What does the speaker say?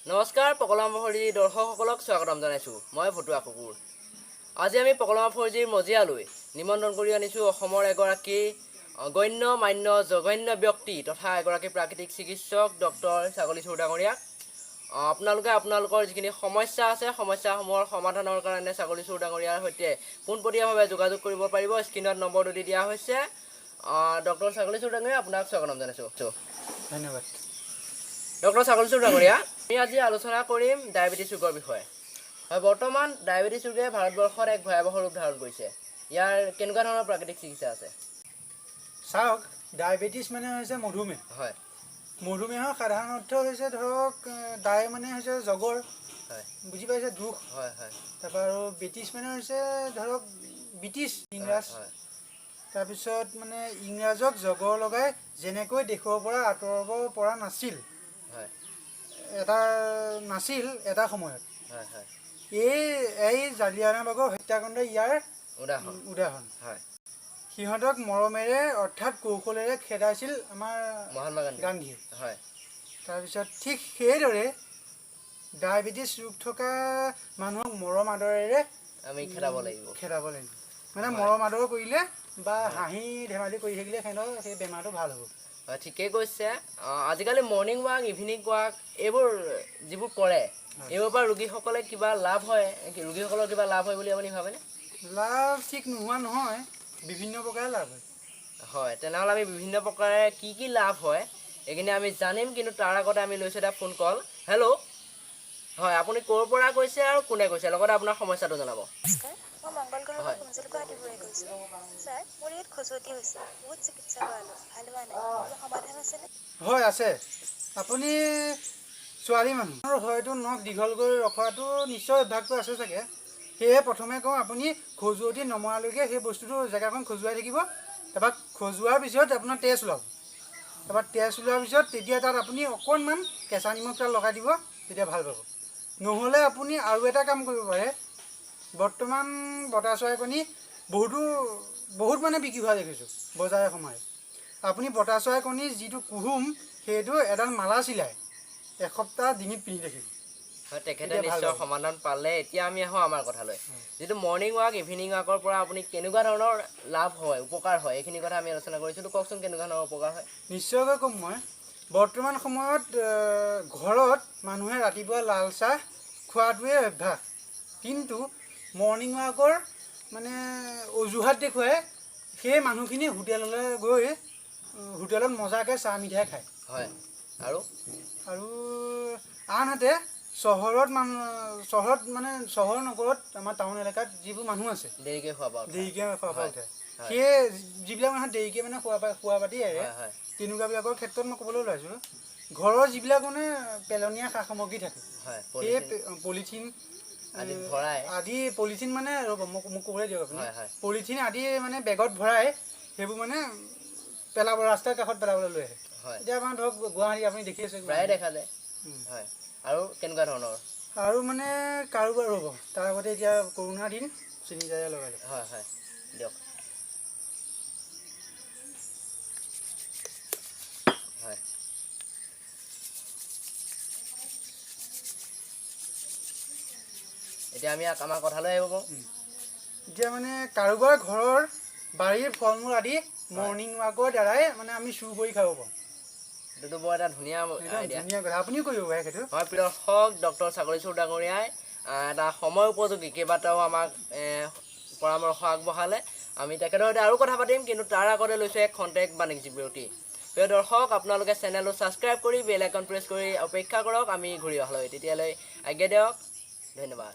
নমস্কাৰ পকলাম ফৌজিৰ দৰ্শকসকলক স্বাগতম জনাইছোঁ। মই ফটুৱা কুকুৰ। আজি আমি পকলাম ফৌজিৰ মজিয়ালৈ নিমন্ত্ৰণ কৰি আনিছোঁ অসমৰ এগৰাকী গণ্য মান্য জঘন্য ব্যক্তি তথা এগৰাকী প্ৰাকৃতিক চিকিৎসক ডক্টৰ ছাগলী চুৰ ডাঙৰীয়াক। আপোনালোকে আপোনালোকৰ যিখিনি সমস্যা আছে সমস্যাসমূহৰ সমাধানৰ কাৰণে ছাগলী চুৰ ডাঙৰীয়াৰ সৈতে পোনপটীয়াভাৱে যোগাযোগ কৰিব পাৰিব। স্ক্ৰীনত নম্বৰটো দি দিয়া হৈছে। ডক্টৰ ছাগলী চুৰ ডাঙৰীয়া, আপোনাক স্বাগতম জনাইছোঁ। ধন্যবাদ। ডক্টৰ ছাগলী চুৰ ডাঙৰীয়া, আমি আজি আলোচনা কৰিম ডায়েবেটিছ ৰোগৰ বিষয়ে। হয়, বৰ্তমান ডায়েবেটিছ ৰোগে ভাৰতবৰ্ষত এক ভয়াৱহ ৰূপ ধাৰণ কৰিছে। ইয়াৰ কেনেকুৱা ধৰণৰ প্ৰাকৃতিক চিকিৎসা আছে? চাওক, ডায়েবেটিছ মানে হৈছে মধুমেহ। হয়, মধুমেহৰ সাধাৰণ অৰ্থ হৈছে ধৰক ডাই মানে হৈছে জগৰ, হয়, বুজি পাইছে, দুখ। হয়, হয়, তাৰপৰা আৰু বেটিছ মানে হৈছে ধৰক ব্ৰিটিছ ইংৰাজ। হয়, তাৰপিছত মানে ইংৰাজক জগৰ লগাই যেনেকৈ দেশৰ পৰা আঁতৰাব পৰা নাছিল হয়, এটা সময়ত, হয়, হয়, এই জালিয়ানাবাগৰ হত্যাকাণ্ড ইয়াৰ উদাহৰণ। হয়, সিহঁতক মৰমেৰে অৰ্থাৎ কৌশলেৰে খেদাইছিল আমাৰ মহাত্মা গান্ধীয়ে। হয়, তাৰপিছত ঠিক সেইদৰে ডায়েবেটিছ ৰোগ থকা মানুহক মৰম আদৰেৰে আমি খেদাব লাগিব। মানে মৰম আদৰ কৰিলে বা হাঁহি ধেমালি কৰি থাকিলে সিহঁতৰ সেই বেমাৰটো ভাল হ'ব। হয়, ঠিকেই কৈছে। আজিকালি মৰ্ণিং ৱাক, ইভিনিং ৱাক এইবোৰ যিবোৰ কৰে, এইবোৰৰ পৰা ৰোগীসকলে কিবা লাভ হয়, ৰোগীসকলৰ কিবা লাভ হয় বুলি আপুনি ভাবেনে? লাভ ঠিক নোহোৱা নহয়, বিভিন্ন প্ৰকাৰে লাভ হয়। হয়, তেনেহ'লে আমি বিভিন্ন প্ৰকাৰে কি লাভ হয় এইখিনি আমি জানিম, কিন্তু তাৰ আগতে আমি লৈছোঁ এটা ফোন কল। হেল্ল', হয়, আপুনি ক'ৰ পৰা কৈছে আৰু কোনে কৈছে, লগতে আপোনাৰ সমস্যাটো জনাব। মই মংগলগ্ৰহৰ পৰা কুঞ্জলিকা আদিবুৰে কৈছোঁ। ছাৰ, মোৰ ইয়াত খজুৱতি হৈছে, বহুত চিকিৎসা কৰালোঁ, ভাল হোৱা নাই, কিবা সমাধান আছেনে? হয়, আছে। আপুনি ছোৱালী মানুহ আৰু হয়তো নখ দীঘল কৰি ৰখাটো নিশ্চয় অভ্যাসটো আছে চাগে। সেয়ে প্ৰথমে কওঁ, আপুনি খজুৱতি নমৰালৈকে সেই বস্তুটো জেগাখন খজুৱাই থাকিব। তাৰপৰা খজুৱাৰ পিছত আপোনাৰ তেজ ওলাব। তাৰপৰা তেজ ওলোৱাৰ পিছত তেতিয়া তাত আপুনি অকণমান কেঁচা নিমখ তাত লগাই দিব, তেতিয়া ভাল পাব। নহ'লে আপুনি আৰু এটা কাম কৰিব পাৰে। বৰ্তমান বতা চৰাই কণী বহুত মানে বিক্ৰী হোৱা দেখিছোঁ বজাৰে সমাৰে। আপুনি বতা চৰাই কণীৰ যিটো কুহুম, সেইটো এডাল মালা চিলাই এসপ্তাহ ডিঙিত পিন্ধি থাকিব। হয়, তেখেতে নিশ্চয় সমাধান পালে। এতিয়া আমি আহোঁ আমাৰ কথালৈ। যিটো মৰ্ণিং ৱাক, ইভিনিং ৱাকৰ পৰা আপুনি কেনেকুৱা ধৰণৰ লাভ হয়, উপকাৰ হয়, এইখিনি কথা আমি আলোচনা কৰিছিলোঁ। কওকচোন কেনেকুৱা ধৰণৰ উপকাৰ হয়? নিশ্চয়কৈ ক'ম মই। বৰ্তমান সময়ত ঘৰত মানুহে ৰাতিপুৱা লাল চাহ খোৱাটোৱে অভ্যাস, কিন্তু মৰ্ণিং ৱাকৰ মানে অজুহাত দেখুৱাই সেই মানুহখিনি হোটেললৈ গৈ হোটেলত মজাকৈ চাহ মিঠাই খায়। হয়, আৰু আনহাতে চহৰ নগৰত আমাৰ টাউন এলেকাত যিবোৰ মানুহ আছে দেৰিকৈ খোৱা পৰা উঠে, সেয়ে যিবিলাক মানুহে দেৰিকৈ মানে খোৱা পাতি এৰে, তেনেকুৱাবিলাকৰ ক্ষেত্ৰত মই ক'বলৈ ওলাইছোঁ। ঘৰৰ যিবিলাক মানে পেলনীয়া সা সামগ্ৰী থাকে, সেই পলিথিন আদি পলিথিন মানে ৰ'ব মোক ক'বলৈ দিয়ক আপুনি। পলিথিন আদি মানে বেগত ভৰাই সেইবোৰ মানে ৰাস্তাৰ কাষত পেলাবলৈ লৈ আহে। এতিয়া আমাৰ ধৰক গুৱাহাটী আপুনি দেখি আছে, প্ৰায়ে দেখা যায়। হয়, আৰু কেনেকুৱা ধৰণৰ? আৰু মানে কাৰোবাৰ ৰ'ব, তাৰ আগতে এতিয়া কৰোণাৰ দিন চেনিটাইজাৰ লগালে। হয়, হয়, দিয়ক। হয়, এতিয়া আমি আমাৰ কথালৈ আহিব পাৰোঁ। এতিয়া মানে কাৰোবাৰ ঘৰৰ বাৰীৰ ফল মূল আদি মৰ্ণিং ৱাকৰ দ্বাৰাই মানে আমি চুৰ কৰি খাব পাৰোঁ। এইটো বৰ এটা ধুনীয়া কথা, আপুনিও কৰিব পাৰে সেইটো। হয়, প্ৰিয় দৰ্শক, ডক্টৰ ছাগলী চুৰ ডাঙৰীয়াই এটা সময় উপযোগী কেইবাটাও আমাক পৰামৰ্শ আগবঢ়ালে। আমি তেখেতৰ সৈতে আৰু কথা পাতিম, কিন্তু তাৰ আগতে লৈছোঁ এক খন্তেক বাণিজ্যিক বিৰতি। প্ৰিয় দৰ্শক, আপোনালোকে চেনেলটো ছাবস্ক্ৰাইব কৰি বেল আইকন প্ৰেছ কৰি অপেক্ষা কৰক। আমি ঘূৰি অহালৈ তেতিয়ালৈ আজ্ঞা দিয়ক। ধন্যবাদ।